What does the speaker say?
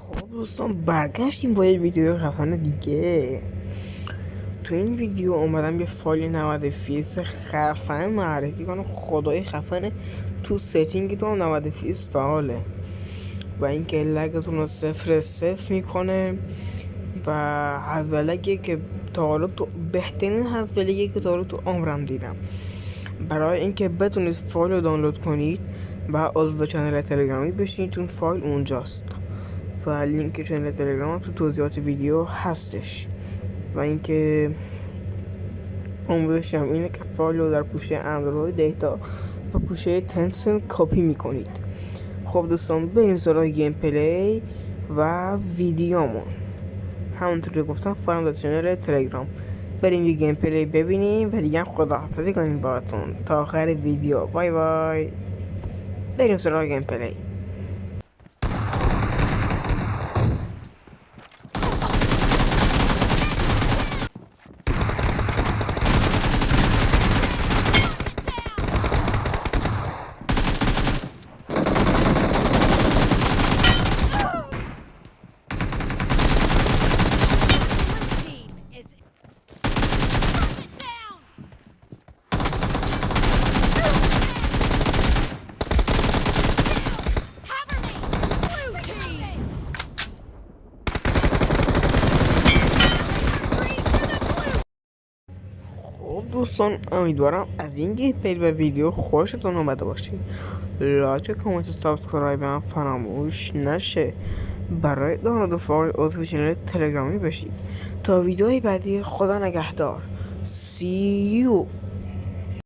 خب دوستان برگشتیم با یه ویدیو خفن دیگه. تو این ویدیو اومدم یه فایل 90 فیز خفن معرفی کنم. خدای خفنه تو ستینگتون 90 فیز فعاله و اینکه لگتون رو 0 میکنه و حذف لگه که تا حالا تو بهترین حذف لگه که تا حالا تو عمرم دیدم. برای اینکه بتونید فایل رو دانلود کنید و عضو کانال تلگرامی بشین چون فایل اونجاست و لینک کانال تلگرام تو توضیحات ویدیو هستش. و اینکه آموزشم اینه که فایل رو در پوشه اندروید دیتا و پوشه تنسن کپی میکنید. خب دوستان بریم سراغ گیم پلی و ویدیومون. همونطور که گفتم فایل در کانال تلگرام. بریم یه گیم پلی ببینیم و دیگه هم خداحافظی کنیم باهاتون تا آخر ویدیو. بای بای. بریم سراغ گیم پلی. دوستان امیدوارم از این گیم پلی و ویدیو خوشتون اومده باشه. لایک، کامنت، سابسکرایب هم فراموش نشه. برای دانلود فایل عضو کانال تلگرامی بشید. تا ویدیوی بعدی، خدا نگهدار. See you.